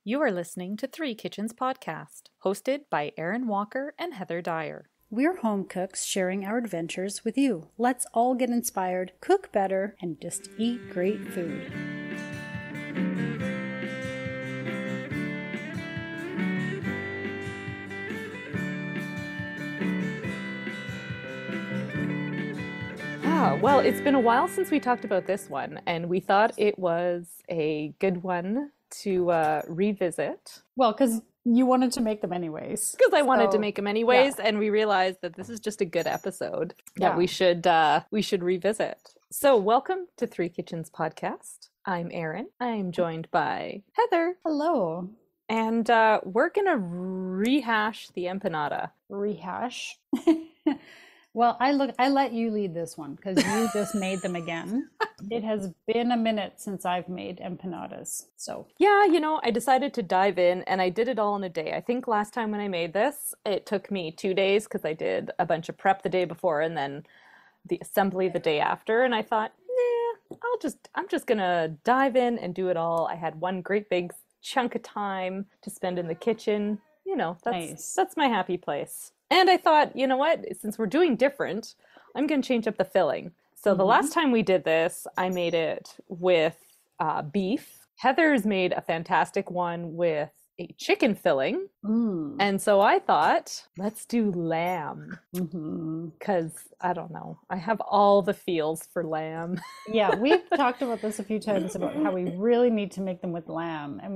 You are listening to Three Kitchens Podcast, hosted by Erin Walker and Heather Dyer. We're home cooks sharing our adventures with you. Let's all get inspired, cook better, and just eat great food. Well, it's been a while since we talked about this one, and we thought it was a good one to revisit. Well, because you wanted to make them anyways. Because I wanted to make them anyways, and we realized that this is just a good episode that we should revisit. So, welcome to Three Kitchens Podcast. I'm Erin. I'm joined by Heather. Hello. And we're gonna rehash the empanada. Rehash. Well, I let you lead this one because you just made them again. It has been a minute since I've made empanadas. So yeah, I decided to dive in and I did it all in a day. I think last time when I made this, it took me 2 days because I did a bunch of prep the day before and then the assembly the day after. And I thought, I'm just gonna dive in and do it all. I had one great big chunk of time to spend in the kitchen. That's my happy place. And I thought, you know what, since we're doing different, I'm going to change up the filling. So the last time we did this, I made it with beef. Heather's made a fantastic one with a chicken filling. And so I thought, let's do lamb. Because, I don't know, I have all the feels for lamb. Yeah, we've talked about this a few times about how we really need to make them with lamb. And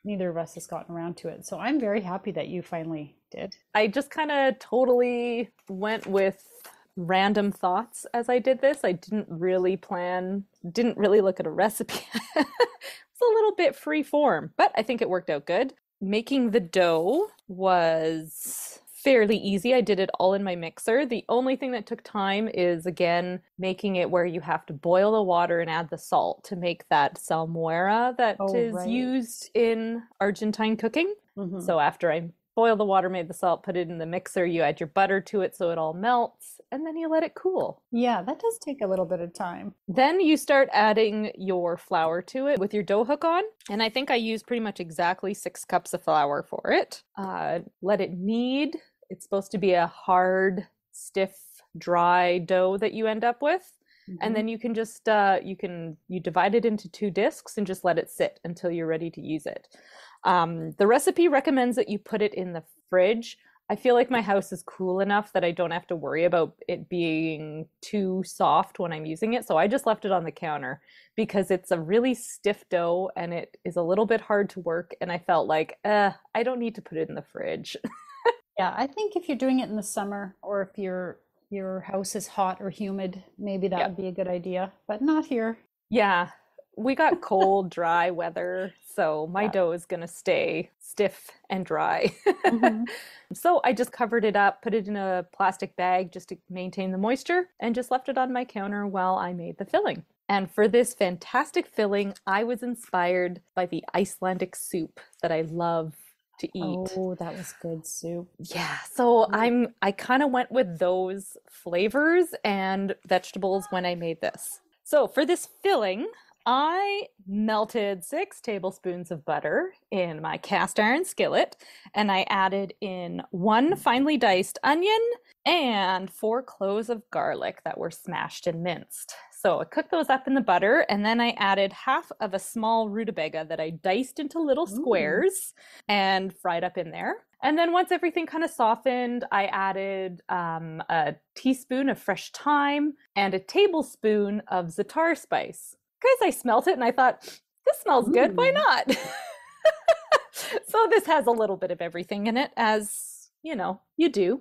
neither of us has gotten around to it. So I'm very happy that you finally did. I just kind of totally went with random thoughts as I did this. I didn't really look at a recipe. It's a little bit free form, but I think it worked out good. Making the dough was fairly easy. I did it all in my mixer. The only thing that took time is, again, making it where you have to boil the water and add the salt to make that salmuera that is used in Argentine cooking. So after I boil the water, made the salt, put it in the mixer, you add your butter to it so it all melts, and then you let it cool. Yeah, that does take a little bit of time. Then you start adding your flour to it with your dough hook on. And I think I used pretty much exactly 6 cups of flour for it. Let it knead. It's supposed to be a hard, stiff, dry dough that you end up with. And then you can just, you divide it into 2 discs and just let it sit until you're ready to use it. The recipe recommends that you put it in the fridge. I feel like my house is cool enough that I don't have to worry about it being too soft when I'm using it. So I just left it on the counter because it's a really stiff dough and it is a little bit hard to work. And I felt like, I don't need to put it in the fridge. Yeah, I think if you're doing it in the summer or if your house is hot or humid, maybe that would be a good idea, but not here. Yeah, we got cold, dry weather, so my dough is going to stay stiff and dry. So I just covered it up, put it in a plastic bag just to maintain the moisture, and just left it on my counter while I made the filling. And for this fantastic filling, I was inspired by the Icelandic soup that I love to eat. Oh, that was good soup. Yeah, so I kind of went with those flavors and vegetables when I made this. So for this filling, I melted 6 tablespoons of butter in my cast iron skillet, and I added in 1 finely diced onion and 4 cloves of garlic that were smashed and minced. So I cooked those up in the butter, and then I added half of a small rutabaga that I diced into little squares and fried up in there. And then once everything kind of softened, I added a teaspoon of fresh thyme and a tablespoon of za'atar spice. Because I smelt it and I thought, this smells good, why not? So this has a little bit of everything in it, as, you do.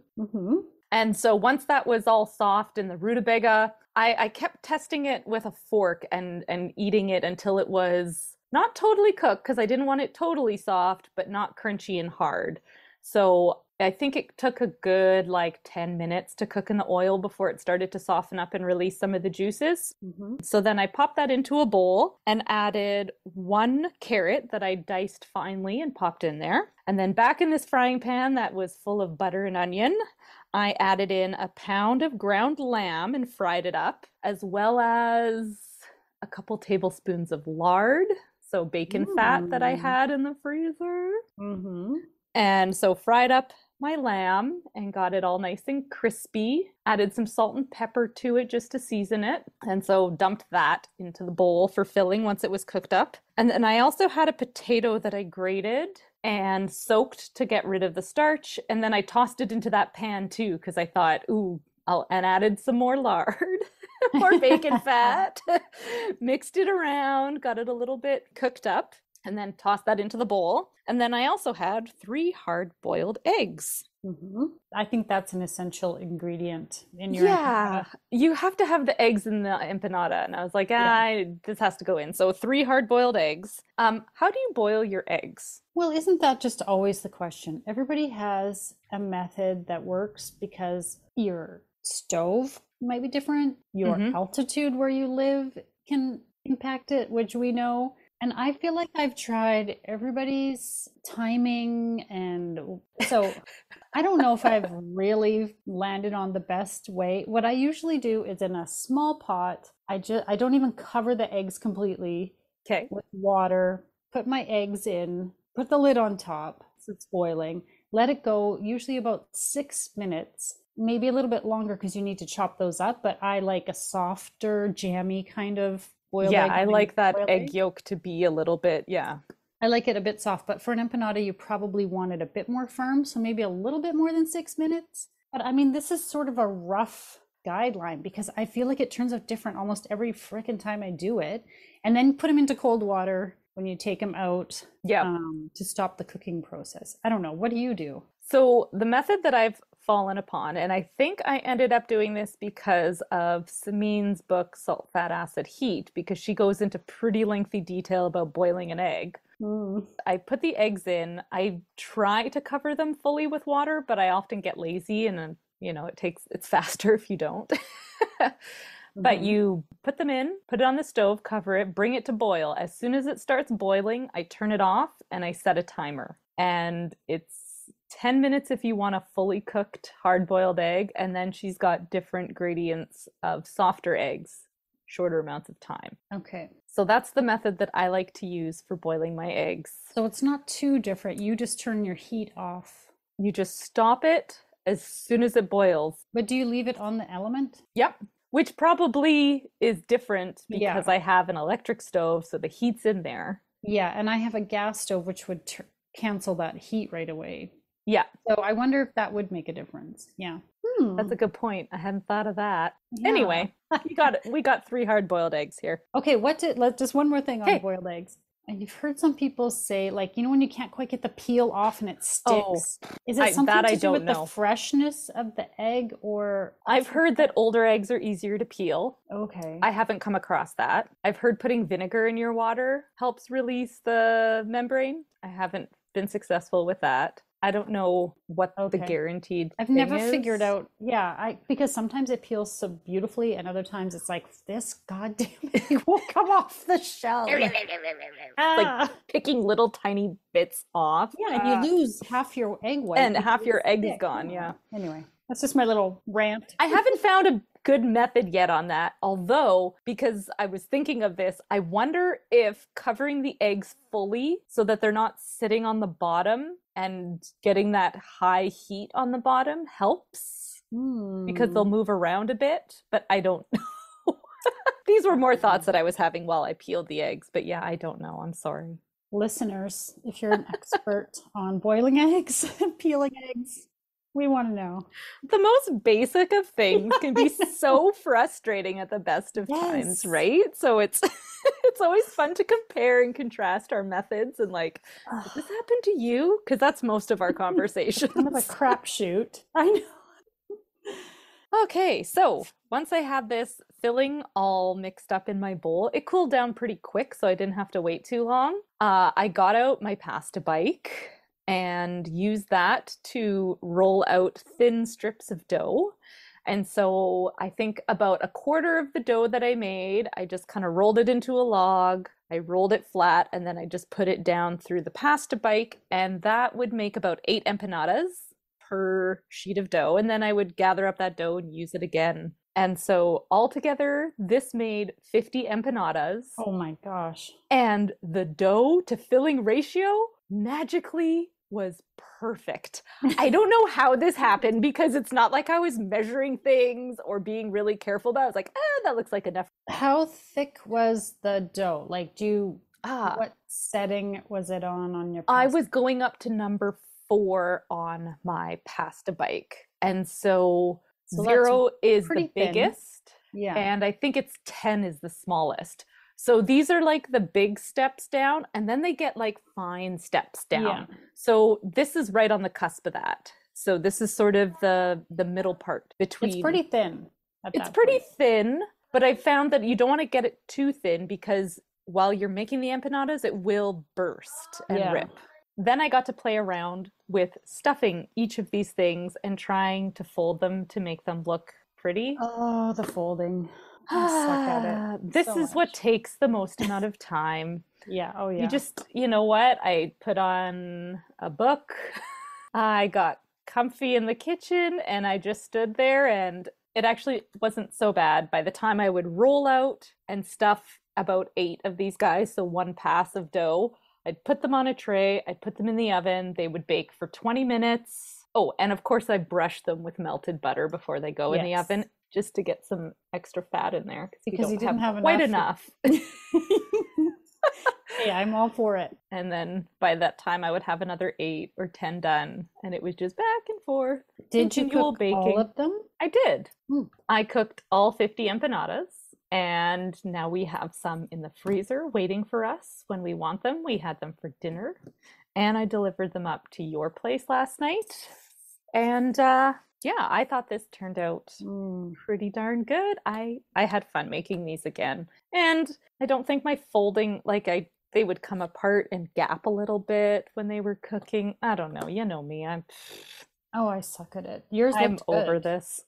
And so once that was all soft in the rutabaga, I kept testing it with a fork and eating it until it was not totally cooked, because I didn't want it totally soft, but not crunchy and hard. So I think it took a good 10 minutes to cook in the oil before it started to soften up and release some of the juices. So then I popped that into a bowl and added 1 carrot that I diced finely and popped in there. And then back in this frying pan that was full of butter and onion, I added in a pound of ground lamb and fried it up, as well as a couple tablespoons of lard, So bacon fat that I had in the freezer. Mm-hmm. And so fried up my lamb and got it all nice and crispy. Added some salt and pepper to it just to season it. And so dumped that into the bowl for filling once it was cooked up. And then I also had a potato that I grated and soaked to get rid of the starch. And then I tossed it into that pan too, because I thought, ooh, and added some more lard, more bacon fat, mixed it around, got it a little bit cooked up, and then tossed that into the bowl. And then I also had 3 hard-boiled eggs. Mm-hmm. I think that's an essential ingredient in your empanada. You have to have the eggs in the empanada. And I was like, this has to go in. So 3 hard-boiled eggs. How do you boil your eggs? Well, isn't that just always the question? Everybody has a method that works because your stove might be different. Your altitude where you live can impact it, which we know. And I feel like I've tried everybody's timing, and so I don't know if I've really landed on the best way. What I usually do is in a small pot, I don't even cover the eggs completely with water, put my eggs in, put the lid on top so it's boiling, let it go usually about 6 minutes, maybe a little bit longer because you need to chop those up, but I like a softer, jammy kind of boiled egg. I like that egg yolk to be a little bit, I like it a bit soft, but for an empanada, you probably want it a bit more firm, so maybe a little bit more than 6 minutes. But I mean, this is sort of a rough guideline because I feel like it turns out different almost every freaking time I do it. And then put them into cold water when you take them out to stop the cooking process. I don't know. What do you do? So the method that I've fallen upon, and I think I ended up doing this because of Samin's book, Salt, Fat, Acid, Heat, because she goes into pretty lengthy detail about boiling an egg. I put the eggs in. I try to cover them fully with water, but I often get lazy and it's faster if you don't. But you put them in, put it on the stove, cover it, bring it to boil. As soon as it starts boiling, I turn it off and I set a timer. And it's 10 minutes if you want a fully cooked hard-boiled egg, and then she's got different gradients of softer eggs, shorter amounts of time. Okay. So that's the method that I like to use for boiling my eggs. So it's not too different. You just turn your heat off. You just stop it as soon as it boils. But do you leave it on the element? Yep. Which probably is different because I have an electric stove, so the heat's in there. Yeah, and I have a gas stove, which would cancel that heat right away. Yeah. So I wonder if that would make a difference. Yeah. That's a good point. I hadn't thought of that. Yeah. Anyway, we got 3 hard-boiled eggs here. Okay, just one more thing on boiled eggs. And you've heard some people say, like, when you can't quite get the peel off and it sticks. Is it something to do with the freshness of the egg, or? I've heard that older eggs are easier to peel. Okay. I haven't come across that. I've heard putting vinegar in your water helps release the membrane. I haven't been successful with that. I don't know what the guaranteed I've never figured out. Yeah, because sometimes it peels so beautifully and other times it's like, this goddamn egg won't come off the shell. Like picking little tiny bits off. Yeah, and you lose half your egg white. And half your egg is gone, yeah. Anyway, that's just my little rant. I haven't found a good method yet on that, although because I was thinking of this, I wonder if covering the eggs fully so that they're not sitting on the bottom and getting that high heat on the bottom helps because they'll move around a bit, but I don't know. These were more thoughts that I was having while I peeled the eggs, but yeah, I don't know. I'm sorry. Listeners, if you're an expert on boiling eggs and peeling eggs, we want to know. The most basic of things can be so frustrating at the best of times, right? So it's always fun to compare and contrast our methods and like, did this happen to you? Because that's most of our conversations. Kind of a crapshoot. I know. Okay, so once I had this filling all mixed up in my bowl, it cooled down pretty quick, so I didn't have to wait too long. I got out my pasta bike and used that to roll out thin strips of dough. And so I think about a quarter of the dough that I made, I just kind of rolled it into a log. I rolled it flat and then I just put it down through the pasta bike, and that would make about 8 empanadas per sheet of dough. And then I would gather up that dough and use it again And so altogether, this made 50 empanadas. Oh my gosh. And the dough to filling ratio magically was perfect. I don't know how this happened because it's not like I was measuring things or being really careful about it. I was like, that looks like enough. How thick was the dough? Like, Ah, what setting was it on your I pasta? was going up to number 4 on my pasta bike. And so So that's 0 is the pretty thin. biggest, Yeah. and I think it's 10 is the smallest. So these are like the big steps down, and then they get like fine steps Yeah. down. So this is right on the cusp of that. So this is sort of the middle part between. It's pretty thin at It's that pretty point. thin, but I found that you don't want to get it too thin because while you're making the empanadas, it will burst and Yeah. rip. Then I got to play around with stuffing each of these things and trying to fold them to make them look pretty. Oh, the folding. I suck at it This so is what much. takes the most amount of time. Yeah. Oh, You yeah. just, you know what? I put on a book. I got comfy in the kitchen and I just stood there, and it actually wasn't so bad. By the time I would roll out and stuff about 8 of these guys, so 1 pass of dough, I'd put them on a tray, I'd put them in the oven, they would bake for 20 minutes. Oh, and of course I brush them with melted butter before they go in the Yes. oven just to get some extra fat in there because you Because you don't didn't have have quite enough. enough. Hey, I'm all for it. And then by that time I would have another 8 or 10 done, and it was just back and forth, Did you continual cook all baking. of them? I did. Hmm. I cooked all 50 empanadas, and now we have some in the freezer waiting for us when we want them. We had them for dinner, and I delivered them up to your place last night. And yeah, I thought this turned out Mm. pretty darn good. I had fun making these again. And I don't think my folding, they would come apart and gap a little bit when they were cooking. I don't know. You know me. Oh, I suck at it. Yours I'm looked over good. this.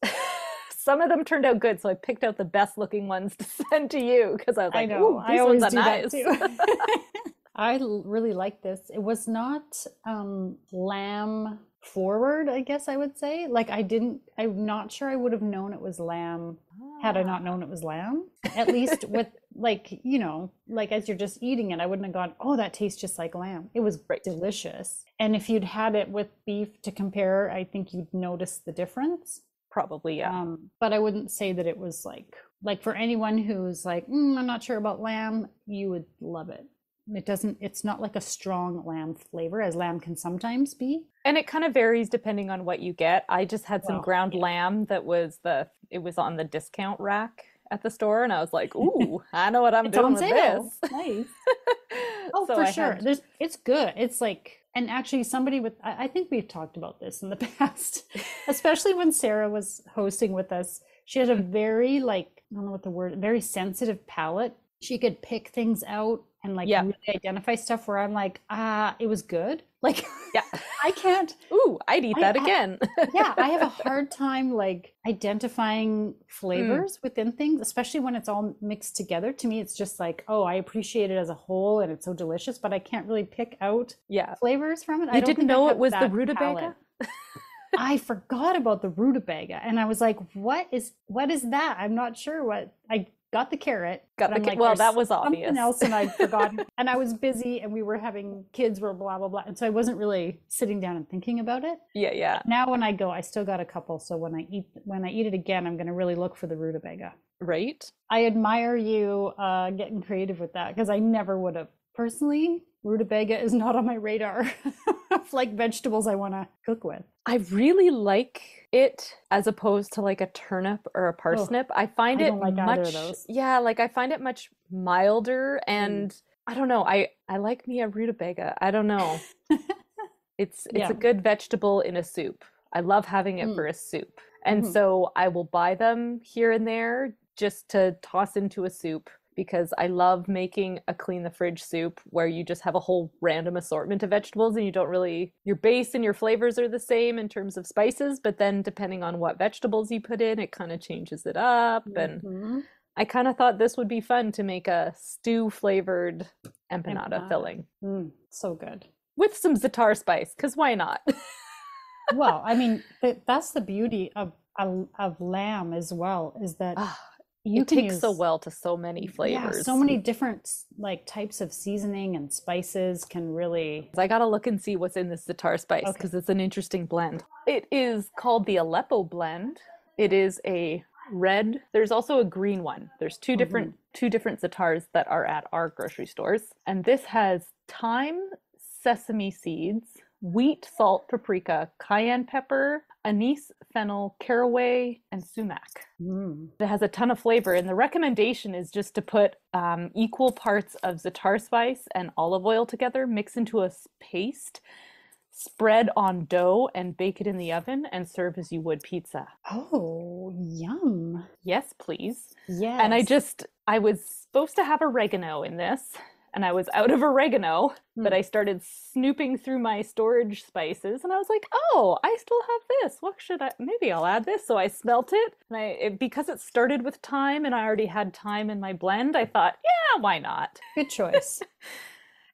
Some of them turned out good, so I picked out the best looking ones to send to you because I was I like, know. "Ooh, I these ones always are do that nice." too. Really like this. It was not lamb forward, I guess I would say. Like I'm not sure I would have known it was lamb had I not Ah. known it was lamb. At least with like, like as you're just eating it, I wouldn't have gone, oh, that tastes just like lamb. It was Right. delicious. And if you'd had it with beef to compare, I think you'd notice the difference. Probably, yeah. But I wouldn't say that it was like for anyone who's like, I'm not sure about lamb, you would love it. It's not like a strong lamb flavor as lamb can sometimes be. And it kind of varies depending on what you get. I just had some Well, ground yeah. lamb it was on the discount rack at the store, and I was like, "Ooh, I know what I'm It's doing on with sale. this." Nice. Oh, So for I sure. had It's good. It's like, and actually somebody I think we've talked about this in the past, especially when Sarah was hosting with us. She had a very like, I don't know what the word, very sensitive palate. She could pick things out and like yeah, really identify stuff where I'm like, it was good. Like yeah. I can't, Ooh, I'd eat that again. yeah, I have a hard time like identifying Mm, flavors within things, especially when it's all mixed together. To me, it's just like, oh, I appreciate it as a whole and it's so delicious, but I can't really pick out yeah. flavors from it. I You don't didn't think I know it have was the that rutabaga? palate. I forgot about the rutabaga and I was like, what is that? I'm not sure what I got the carrot, Got but I'm the like, well, there's that was obvious. something else and I'd forgotten. And I was busy and we were having kids were blah blah blah. And so I wasn't really sitting down and thinking about it. Yeah, yeah. But now when I go, I still got a couple. So when I eat it again, I'm gonna really look for the rutabaga. Right? I admire you getting creative with that because I never would have. Personally, rutabaga is not on my radar of like vegetables I want to cook with. I really like it as opposed to like a turnip or a Oh, parsnip. I find I it don't like either of much, those. yeah, like I find it much milder, Mm. and I don't know. I like me a rutabaga. I don't know. It's Yeah. a good vegetable in a soup. I love having it Mm. for a soup. And Hmm. so I will buy them here and there just to toss into a soup because I love making a clean the fridge soup where you just have a whole random assortment of vegetables and you don't really, your base and your flavors are the same in terms of spices, but then depending on what vegetables you put in, it kind of changes it up. And Mhm. I kind of thought this would be fun to make a stew flavored empanada Empanada. filling So good. with some za'atar spice, because why not? Well, I mean, that's the beauty of of lamb as well is that Ah, you it can takes so use, well to so many yeah, flavors. so many different like types of seasoning and spices can really. I gotta look and see what's in this za'atar spice Okay. because it's an interesting blend. It is called the Aleppo blend. It is a red. There's also a green one. There's Mhm. two different za'atars that are at our grocery stores, and this has thyme, sesame seeds, wheat, salt, paprika, cayenne pepper, anise, fennel, caraway, and sumac. Mm. It has a ton of flavor, and the recommendation is just to put equal parts of za'atar spice and olive oil together, mix into a paste, spread on dough, and bake it in the oven, and serve as you would pizza. Oh, yum. Yes, please. And Yes. I was supposed to have oregano in this, and I was out of oregano, but Hmm. I started snooping through my storage spices, and I was like, oh, I still have this. What should I, maybe I'll add this. So I smelt it, and because it started with thyme and I already had thyme in my blend, I thought, yeah, why not? Good choice.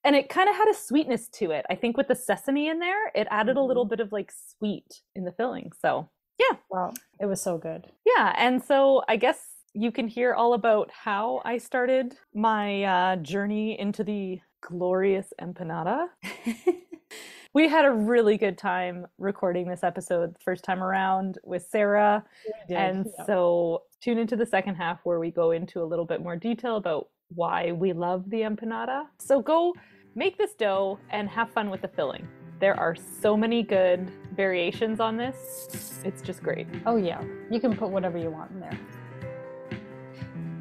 And it kind of had a sweetness to it. I think with the sesame in there, it added a little Mhm. bit of like sweet in the filling. So, yeah. Wow, it was so good. Yeah, and so I guess you can hear all about how I started my journey into the glorious empanada. We had a really good time recording this episode the first time around with Sarah. We did. And Yeah. so tune into the second half where we go into a little bit more detail about why we love the empanada. So go make this dough and have fun with the filling. There are so many good variations on this. It's just great. Oh, yeah. You can put whatever you want in there.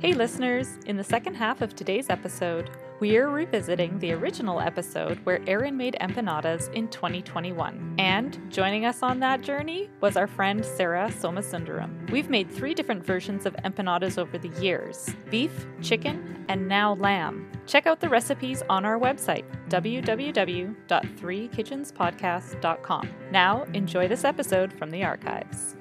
Hey listeners, in the second half of today's episode, we are revisiting the original episode where Erin made empanadas in 2021. And joining us on that journey was our friend Sarah Somasundaram. We've made 3 different versions of empanadas over the years: beef, chicken, and now lamb. Check out the recipes on our website, www.threekitchenspodcast.com. Now, enjoy this episode from the archives.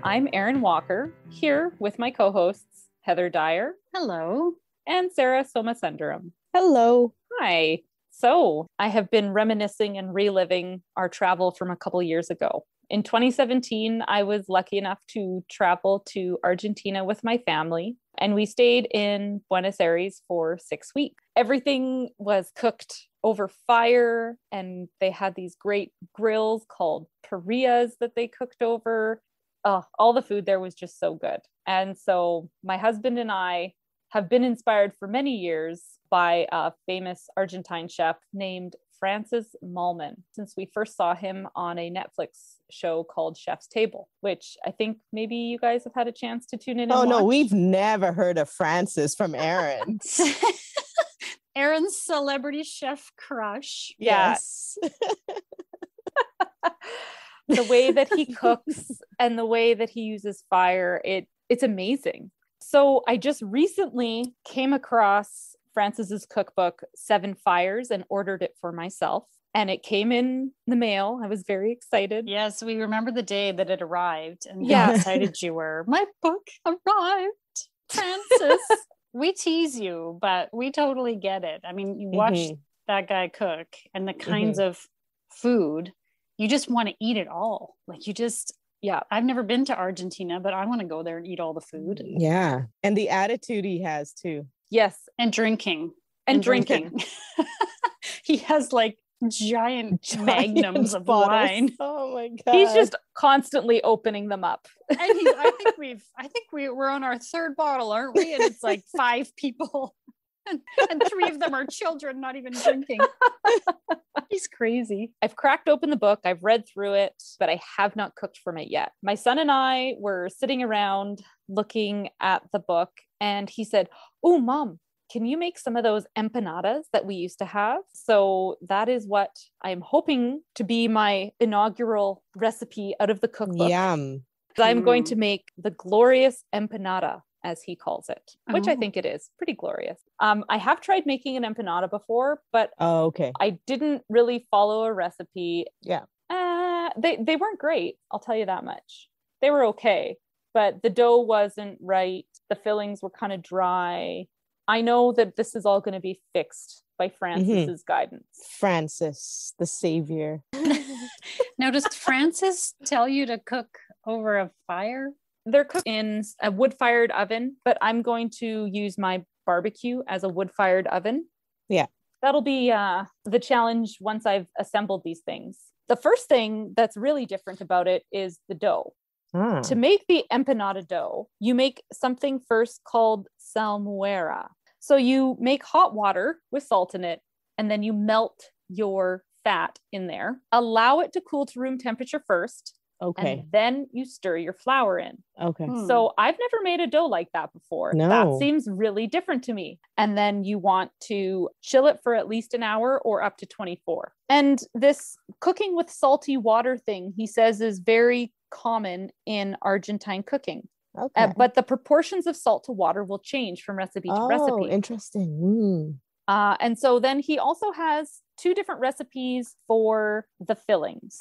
I'm Erin Walker, here with my co-hosts, Heather Dyer. Hello. And Sarah Somasundaram. Hello. Hi. So I have been reminiscing and reliving our travel from a couple years ago. In 2017, I was lucky enough to travel to Argentina with my family, and we stayed in Buenos Aires for 6 weeks. Everything was cooked over fire, and they had these great grills called parrillas that they cooked over. All the food there was just so good. And so my husband and I have been inspired for many years by a famous Argentine chef named Francis Mallmann, since we first saw him on a Netflix show called Chef's Table, which I think maybe you guys have had a chance to tune in and watch. No, we've never heard of Francis from Erin. Erin's celebrity chef crush. Yeah. Yes. The way that he cooks and the way that he uses fire, it's amazing. So I just recently came across Francis's cookbook, 7 Fires, and ordered it for myself. And it came in the mail. I was very excited. Yes, we remember the day that it arrived and Yeah. how excited you were. My book arrived, Francis. We tease you, but we totally get it. I mean, you watch that guy cook and the kinds of food, you just want to eat it all. Like Yeah. I've never been to Argentina, but I want to go there and eat all the food. Yeah. And the attitude he has too. Yes. And drinking. And drinking. He has like giant magnums of bottles. Wine. Oh my God. He's just constantly opening them up. And I think we're on our 3rd bottle, aren't we? And it's like 5 people. And 3 of them are children, not even drinking. He's crazy. I've cracked open the book. I've read through it, but I have not cooked from it yet. My son and I were sitting around looking at the book, and he said, "Oh, Mom, can you make some of those empanadas that we used to have?" So that is what I'm hoping to be my inaugural recipe out of the cookbook. Yum. I'm going to make the glorious empanada, as he calls it, which I think it is pretty glorious. I have tried making an empanada before, but okay. I didn't really follow a recipe. Yeah. They weren't great. I'll tell you that much. They were okay, but the dough wasn't right. The fillings were kind of dry. I know that this is all going to be fixed by Francis's guidance. Francis, the savior. Now, does Francis tell you to cook over a fire? They're cooked in a wood-fired oven, but I'm going to use my barbecue as a wood-fired oven. Yeah. That'll be the challenge once I've assembled these things. The first thing that's really different about it is the dough. To make the empanada dough, you make something first called salmuera. So you make hot water with salt in it, and then you melt your fat in there. Allow it to cool to room temperature first. Okay. And then you stir your flour in. Okay. So I've never made a dough like that before. No. That seems really different to me. And then you want to chill it for at least an hour or up to 24. And this cooking with salty water thing, he says, is very common in Argentine cooking. Okay. But the proportions of salt to water will change from recipe to recipe. Oh, interesting. And so then he also has 2 different recipes for the fillings.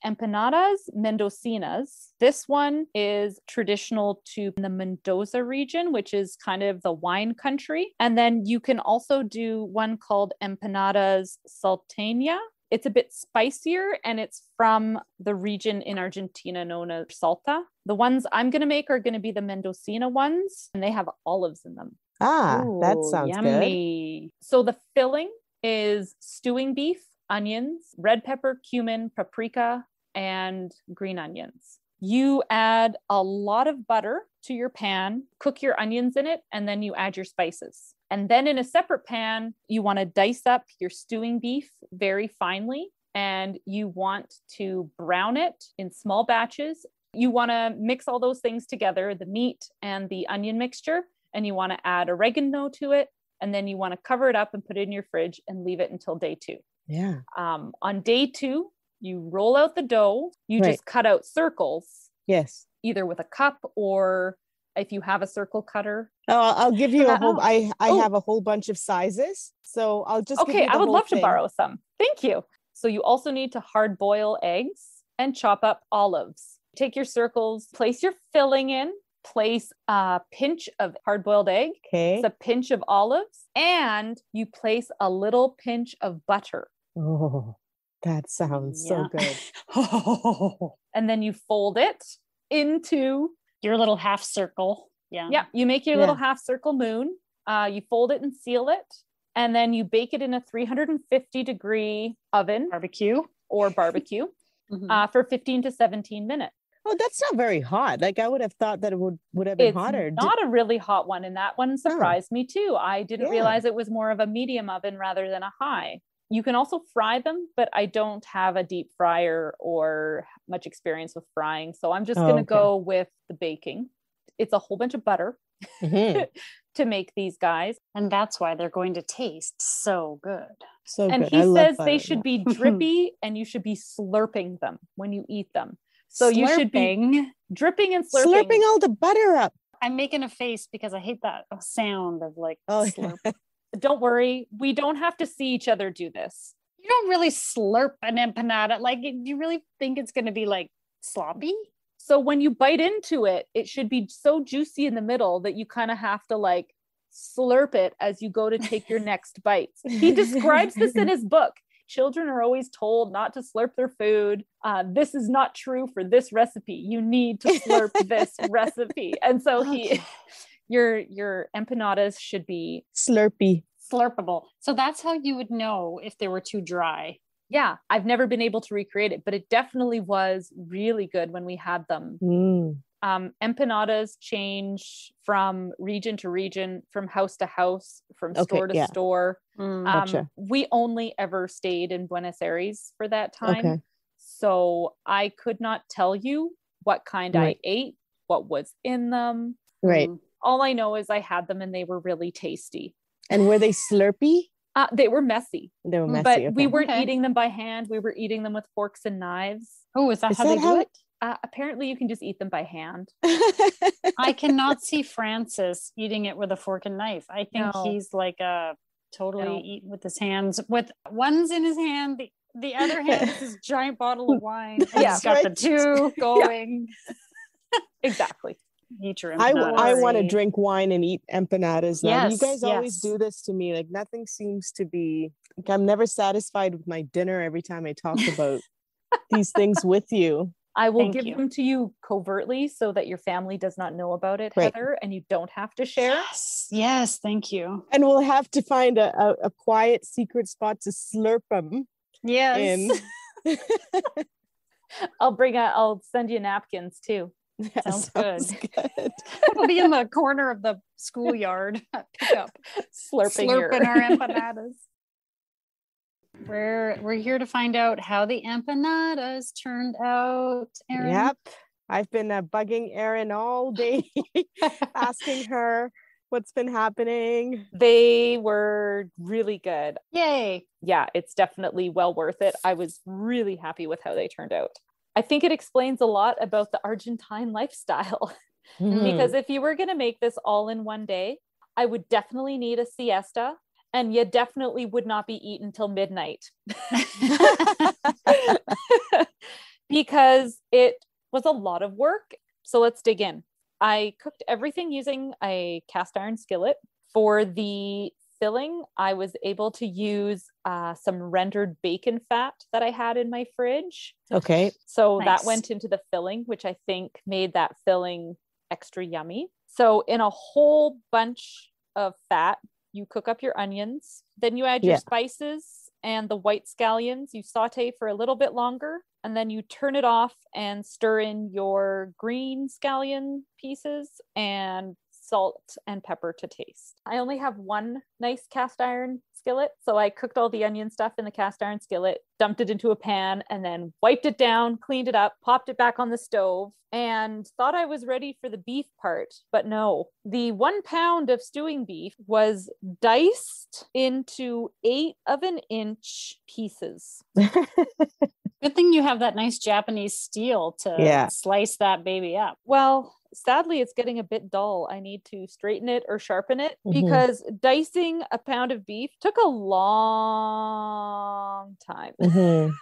Empanadas Mendocinas. This one is traditional to the Mendoza region, which is kind of the wine country. And then you can also do one called Empanadas Salteña. It's a bit spicier, and it's from the region in Argentina known as Salta. The ones I'm going to make are going to be the Mendocina ones, and they have olives in them. That sounds yummy. good. So the filling is stewing beef, onions, red pepper, cumin, paprika, and green onions. You add a lot of butter to your pan, cook your onions in it, and then you add your spices. And then in a separate pan, you want to dice up your stewing beef very finely, and you want to brown it in small batches. You want to mix all those things together, the meat and the onion mixture, and you want to add oregano to it, and then you want to cover it up and put it in your fridge and leave it until day 2. Yeah. On day 2, you roll out the dough. You just cut out circles. Yes. Either with a cup or if you have a circle cutter. Oh, I'll give you a whole, I have a whole bunch of sizes. So I'll just give you the I would whole love thing. to borrow some. Thank you. So you also need to hard boil eggs and chop up olives. Take your circles, place your filling in, place a pinch of hard-boiled egg, Okay. a pinch of olives, and you place a little pinch of butter. Oh, that sounds so good. And then you fold it into your little half circle. Yeah. Yeah. You make your little half circle moon. You fold it and seal it. And then you bake it in a 350-degree oven. Barbecue. For 15 to 17 minutes. Oh, that's not very hot. Like I would have thought that it would have been hotter. Not a really hot one. And that one surprised me too. I didn't realize it was more of a medium oven rather than a high. You can also fry them, but I don't have a deep fryer or much experience with frying. So I'm just going to go with the baking. It's a whole bunch of butter to make these guys. And that's why they're going to taste so good. So and good. he says they should be drippy and you should be slurping them when you eat them. So you should be dripping and slurping. Slurping all the butter up. I'm making a face because I hate that sound of like slurp. Don't worry. We don't have to see each other do this. You don't really slurp an empanada. Like, do you really think it's going to be like sloppy? So when you bite into it, it should be so juicy in the middle that you kind of have to like slurp it as you go to take your next bites. He describes this in his book. Children are always told not to slurp their food. This is not true for this recipe. You need to slurp this recipe. And so your empanadas should be slurpable. So that's how you would know if they were too dry. Yeah, I've never been able to recreate it, but it definitely was really good when we had them. Empanadas change from region to region, from house to house, from store to store. Gotcha. We only ever stayed in Buenos Aires for that time. So I could not tell you what kind I ate, what was in them. All I know is I had them and they were really tasty. And were they slurpy? They were messy. But we weren't eating them by hand. We were eating them with forks and knives. Oh, is that how they do it? Apparently you can just eat them by hand. I cannot see Francis eating it with a fork and knife. I think he's like totally eating with his hands, with one's in his hand, the other hand is this giant bottle of wine. He's got the two going. Exactly. Eat your empanadas. I want to drink wine and eat empanadas now. Yes, you guys always do this to me. Like nothing seems to be, like, I'm never satisfied with my dinner every time I talk about these things with you. I will Thank give you. them to you covertly so that your family does not know about it, Right. Heather, and you don't have to share. Yes, thank you. And we'll have to find a quiet secret spot to slurp them Yes. in. I'll send you napkins too. Yeah, Sounds good. good. It'll be in the corner of the schoolyard. Pick up. Slurping our empanadas. We're here to find out how the empanadas turned out, Erin. Yep. I've been bugging Erin all day, asking her what's been happening. They were really good. Yay. Yeah, it's definitely well worth it. I was really happy with how they turned out. I think it explains a lot about the Argentine lifestyle. Because if you were going to make this all in one day, I would definitely need a siesta, and you definitely would not be eaten till midnight. Because it was a lot of work. So let's dig in. I cooked everything using a cast iron skillet. For the filling, I was able to use some rendered bacon fat that I had in my fridge. Okay. So Nice. that went into the filling, which I think made that filling extra yummy. So in a whole bunch of fat, you cook up your onions, then you add your spices and the white scallions. You saute for a little bit longer, and then you turn it off and stir in your green scallion pieces and salt and pepper to taste. I only have one nice cast iron skillet, so I cooked all the onion stuff in the cast iron skillet, dumped it into a pan, and then wiped it down, cleaned it up, popped it back on the stove, and thought I was ready for the beef part. But no, the 1 pound of stewing beef was diced into 8-inch pieces. Good thing you have that nice Japanese steel to slice that baby up. Well, sadly, it's getting a bit dull. I need to straighten it or sharpen it because dicing a pound of beef took a long time.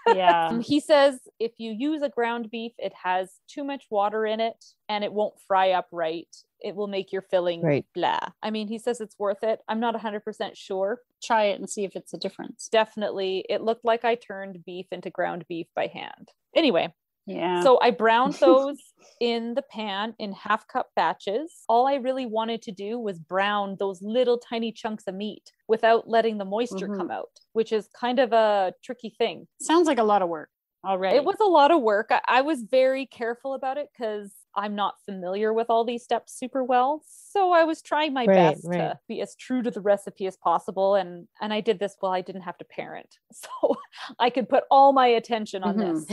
Yeah. He says if you use a ground beef, it has too much water in it and it won't fry up right. It will make your filling blah. I mean, he says it's worth it. I'm not 100% sure. Try it and see if it's a difference. Definitely. It looked like I turned beef into ground beef by hand. Anyway. Yeah. So I browned those in the pan in half-cup batches. All I really wanted to do was brown those little tiny chunks of meat without letting the moisture come out, which is kind of a tricky thing. Sounds like a lot of work already. It was a lot of work. I was very careful about it because I'm not familiar with all these steps super well. So I was trying my best to be as true to the recipe as possible. And I did this while I didn't have to parent. So I could put all my attention on this,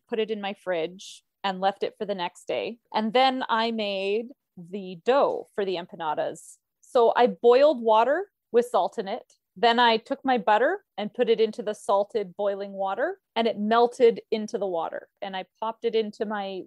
put it in my fridge and left it for the next day. And then I made the dough for the empanadas. So I boiled water with salt in it. Then I took my butter and put it into the salted boiling water, and it melted into the water. And I popped it into my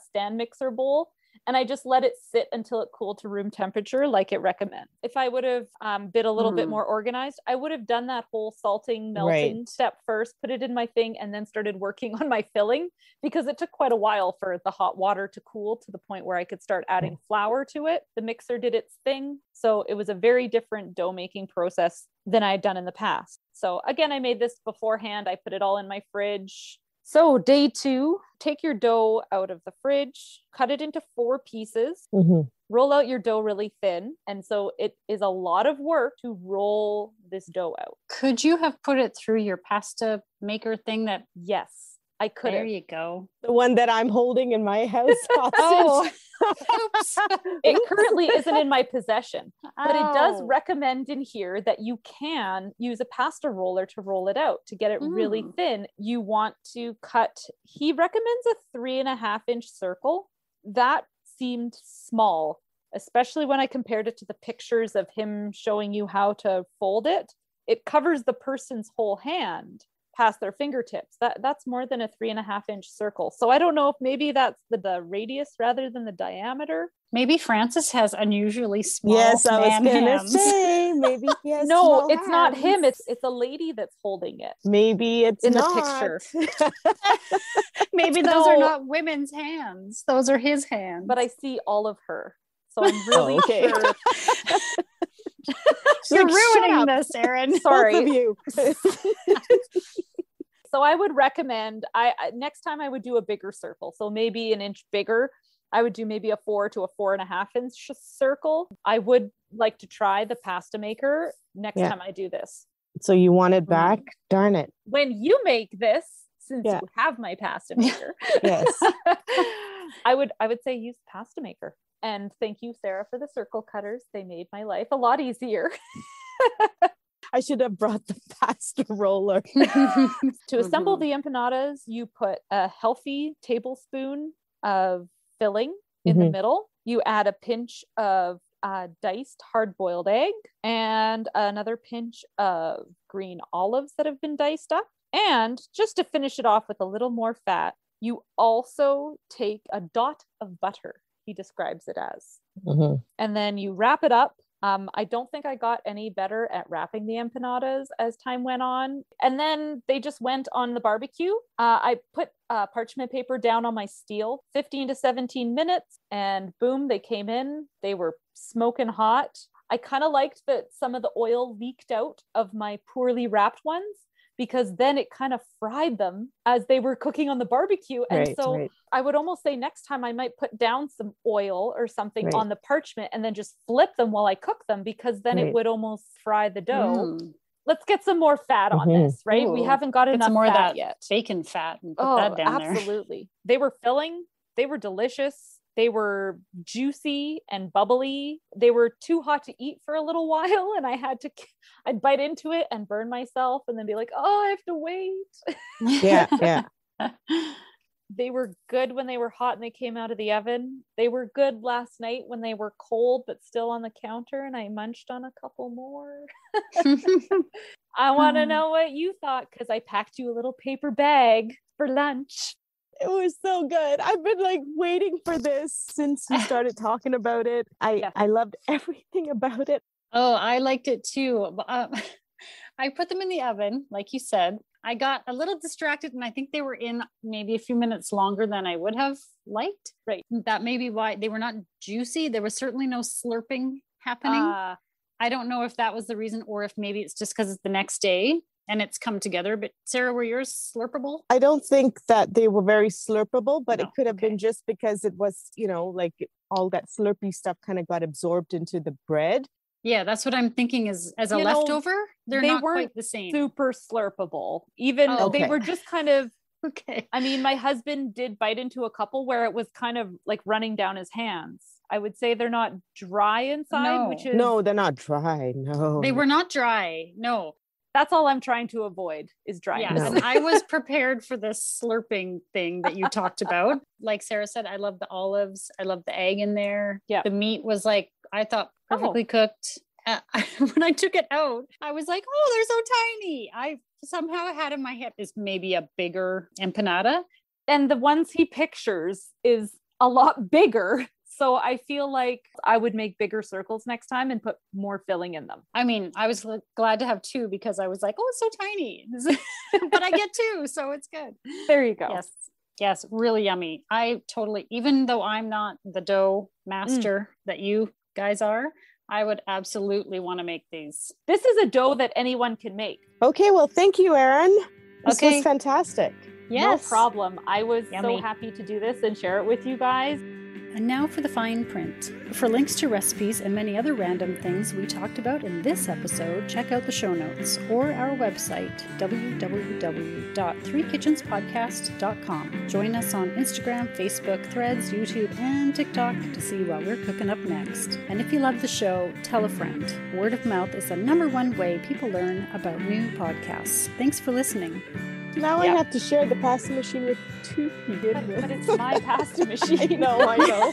stand mixer bowl, and I just let it sit until it cooled to room temperature like it recommends. If I would have been a little bit more organized, I would have done that whole salting, melting step first, put it in my thing, and then started working on my filling, because it took quite a while for the hot water to cool to the point where I could start adding flour to it. The mixer did its thing. So it was a very different dough making process than I had done in the past. So again, I made this beforehand. I put it all in my fridge. So day 2, take your dough out of the fridge, cut it into 4 pieces, roll out your dough really thin. And so it is a lot of work to roll this dough out. Could you have put it through your pasta maker thing that... Yes, I could have. There you go. The one that I'm holding in my house. Oh, oops. It currently isn't in my possession, but it does recommend in here that you can use a pasta roller to roll it out to get it really thin. You want to cut, he recommends a 3.5-inch circle. That seemed small, especially when I compared it to the pictures of him showing you how to fold it. It covers the person's whole hand past their fingertips. That's more than a 3.5-inch circle. So I don't know if maybe that's the radius rather than the diameter. Maybe Francis has unusually small. Yes, I was gonna hands. say maybe he has No, small it's not hands. him. It's a lady that's holding it. Maybe it's in not. the picture. Maybe those are not women's hands. Those are his hands. But I see all of her. So I'm really sure. You're Like, ruining this, Erin. Sorry. Both of you. So I would recommend, next time I would do a bigger circle. So maybe an inch bigger. I would do maybe a 4 to a 4.5 inch circle. I would like to try the pasta maker next time I do this. So you want it back? Darn it. When you make this, since you have my pasta maker, yes, I would say use pasta maker. And thank you, Sarah, for the circle cutters. They made my life a lot easier. I should have brought the pasta roller. To assemble the empanadas, you put a healthy tablespoon of filling in the middle. You add a pinch of diced hard-boiled egg and another pinch of green olives that have been diced up. And just to finish it off with a little more fat, you also take a dot of butter, he describes it as. And then you wrap it up. I don't think I got any better at wrapping the empanadas as time went on. And then they just went on the barbecue. I put parchment paper down on my steel, 15 to 17 minutes, and boom, they came in. They were smoking hot. I kind of liked that some of the oil leaked out of my poorly wrapped ones, because then it kind of fried them as they were cooking on the barbecue. And I would almost say next time I might put down some oil or something on the parchment and then just flip them while I cook them, because then it would almost fry the dough. Let's get some more fat on this, right? Ooh, we haven't got enough more fat of that yet. Bacon fat and put that down there. Absolutely. They were filling. They were delicious. They were juicy and bubbly. They were too hot to eat for a little while, and I'd bite into it and burn myself and then be like, oh, I have to wait. Yeah. They were good when they were hot and they came out of the oven. They were good last night when they were cold but still on the counter, and I munched on a couple more. I want to know what you thought, because I packed you a little paper bag for lunch. It was so good. I've been like waiting for this since you started talking about it. I loved everything about it. Oh, I liked it too. I put them in the oven, like you said. I got a little distracted, and I think they were in maybe a few minutes longer than I would have liked. Right. That may be why they were not juicy. There was certainly no slurping happening. I don't know if that was the reason, or if maybe it's just because it's the next day and it's come together. But Sarah, were yours slurpable? I don't think that they were very slurpable, but it could have been just because it was, like all that slurpy stuff kind of got absorbed into the bread. Yeah, that's what I'm thinking is as a leftover. They not quite the same. Super slurpable. Even they were just kind of okay. I mean, my husband did bite into a couple where it was kind of like running down his hands. I would say they're not dry inside, which is no, they're not dry. No, they were not dry. No. That's all I'm trying to avoid is dryness. Yeah, and I was prepared for this slurping thing that you talked about. Like Sarah said, I love the olives. I love the egg in there. Yeah. The meat was like, I thought perfectly cooked. When I took it out, I was like, oh, they're so tiny. I somehow had in my head is maybe a bigger empanada. And the ones he pictures is a lot bigger. So I feel like I would make bigger circles next time and put more filling in them. I mean, I was glad to have two, because I was like, oh, it's so tiny. But I get two, so it's good. There you go. Yes, really yummy. I totally, even though I'm not the dough master that you guys are, I would absolutely want to make these. This is a dough that anyone can make. Okay, well, thank you, Erin. This was fantastic. Yes. No problem. I was so happy to do this and share it with you guys. And now for the fine print. For links to recipes and many other random things we talked about in this episode, check out the show notes or our website, www.threekitchenspodcast.com. Join us on Instagram, Facebook, Threads, YouTube, and TikTok to see what we're cooking up next. And if you love the show, tell a friend. Word of mouth is the #1 way people learn about new podcasts. Thanks for listening. Now I have to share the pasta machine with two. But it's my pasta machine. I know.